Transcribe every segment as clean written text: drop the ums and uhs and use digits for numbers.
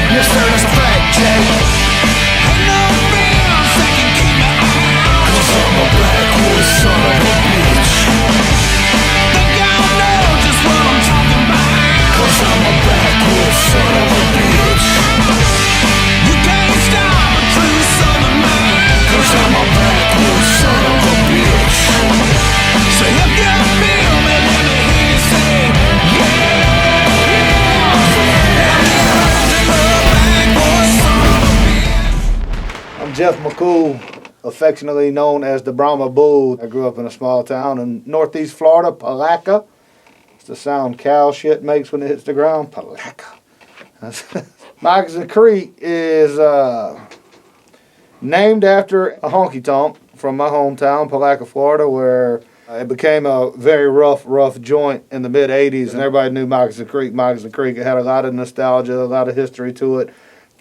You're certain as a fake Jake. Ain't no bills that can keep me out. 'Cause I'm a backwoods son of a bitch. Think y'all know just what I'm talking about. 'Cause I'm a backwoods son of a bitch. You can't stop a true southern man. 'Cause I'm a backwoods son of a bitch. So if you feel me, let me hear you say, yeah. I'm Jeff McCool, affectionately known as the Brahma Bull. I grew up in a small town in northeast Florida, Palaca. It's the sound cow shit makes when it hits the ground, Palaca. Moccasin Creek is named after a honky-tonk from my hometown, Palaca, Florida, where it became a very rough joint in the mid-'80s, and everybody knew Moccasin Creek. Moccasin Creek, it had a lot of nostalgia, a lot of history to it.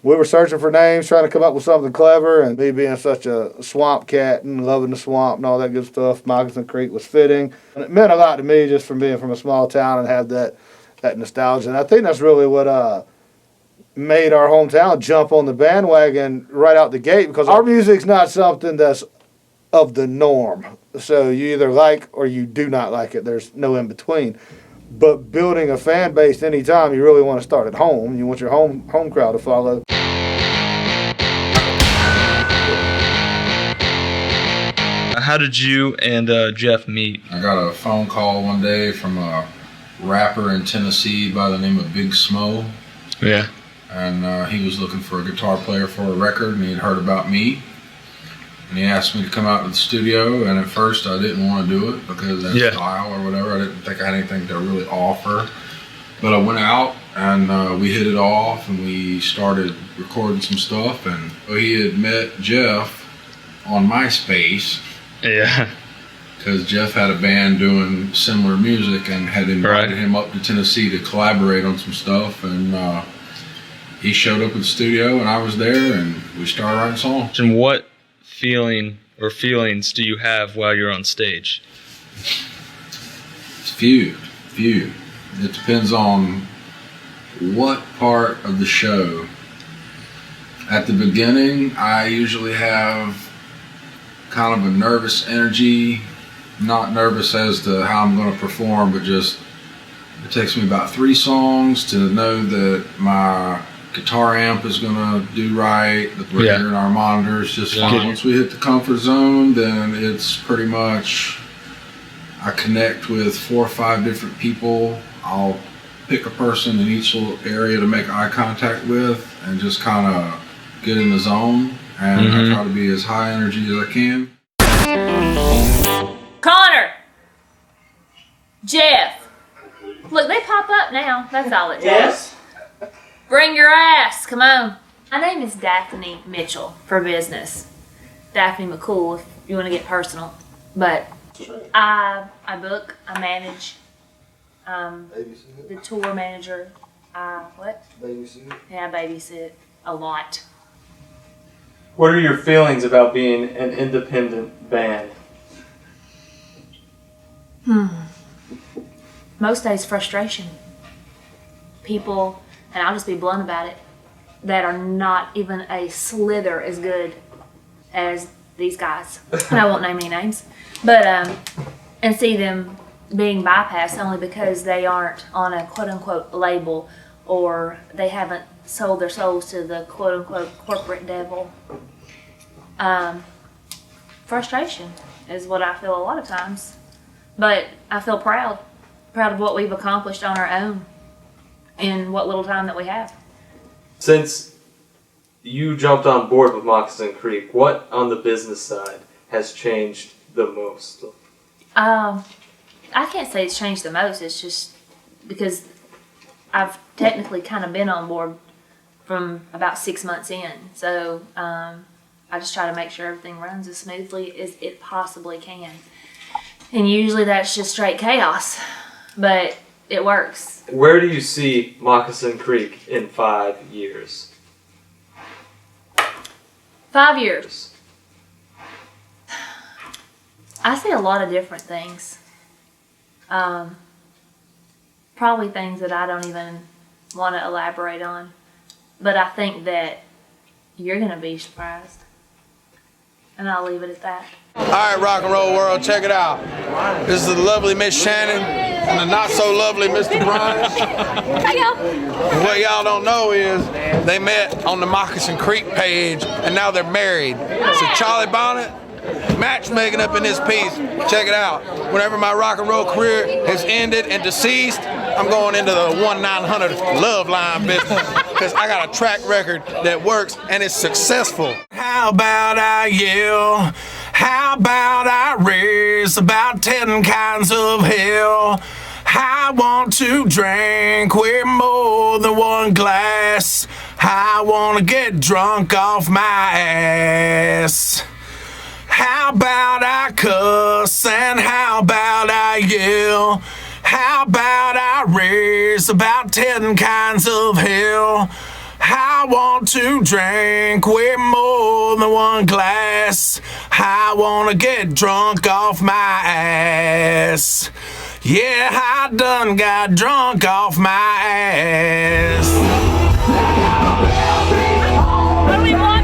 We were searching for names, trying to come up with something clever, and me being such a swamp cat and loving the swamp and all that good stuff, Moccasin Creek was fitting. And it meant a lot to me just from being from a small town and have that nostalgia. And I think that's really what made our hometown jump on the bandwagon right out the gate, because our music's not something that's of the norm. So you either like or you do not like it. There's no in between. But building a fan base anytime, you really want to start at home. You want your home crowd to follow. How did you and Jeff meet? I got a phone call one day from a rapper in Tennessee by the name of Big Smo. Yeah. And he was looking for a guitar player for a record, and he had heard about me. And he asked me to come out to the studio, and at first I didn't want to do it because of that style or whatever. I didn't think I had anything to really offer. But I went out, and we hit it off, and we started recording some stuff. And he had met Jeff on MySpace. Yeah. Because Jeff had a band doing similar music and had invited him up to Tennessee to collaborate on some stuff. And he showed up at the studio, and I was there, and we started writing songs. And what feeling or feelings do you have while you're on stage? It's few. It depends on what part of the show. At the beginning, I usually have kind of a nervous energy, not nervous as to how I'm going to perform, but just it takes me about 3 songs to know that my guitar amp is gonna do right, that we're hearing our monitors just fine. Once we hit the comfort zone, then it's pretty much I connect with 4 or 5 different people. I'll pick a person in each little area to make eye contact with and just kind of get in the zone, and I try to be as high energy as I can. Connor! Jeff! Look, they pop up now. That's all it does. Yes. Bring your ass, come on. My name is Daphne Mitchell for business. Daphne McCool if you want to get personal. But I book, I manage, the tour manager. What? Babysit. Yeah, I babysit a lot. What are your feelings about being an independent band? Most days frustration. People, and I'll just be blunt about it, that are not even a slither as good as these guys. And I won't name any names. But, and see them being bypassed only because they aren't on a quote-unquote label, or they haven't sold their souls to the quote-unquote corporate devil. Frustration is what I feel a lot of times. But I feel proud of what we've accomplished on our own in what little time that we have. Since you jumped on board with Moccasin Creek, what on the business side has changed the most? I can't say it's changed the most. It's just because I've technically kind of been on board from about 6 months in. So I just try to make sure everything runs as smoothly as it possibly can. And usually that's just straight chaos, but it works. Where do you see Moccasin Creek in 5 years? 5 years. I see a lot of different things. Probably things that I don't even want to elaborate on. But I think that you're gonna be surprised. And I'll leave it at that. All right, rock and roll world, check it out. This is the lovely Miss Shannon and the not so lovely Mr. Brian. What y'all don't know is they met on the Moccasin Creek page and now they're married. So Charlie Bonnet, matchmaking up in this piece. Check it out. Whenever my rock and roll career has ended and deceased, I'm going into the 1-900 love line business because I got a track record that works and is successful. How about I yell? How about I raise about 10 kinds of hell? I want to drink way more than one glass. I want to get drunk off my ass. How about I cuss and how about I yell? How about I raise about 10 kinds of hell? I want to drink way more than one glass. I want to get drunk off my ass. Yeah, I done got drunk off my ass. What do we want?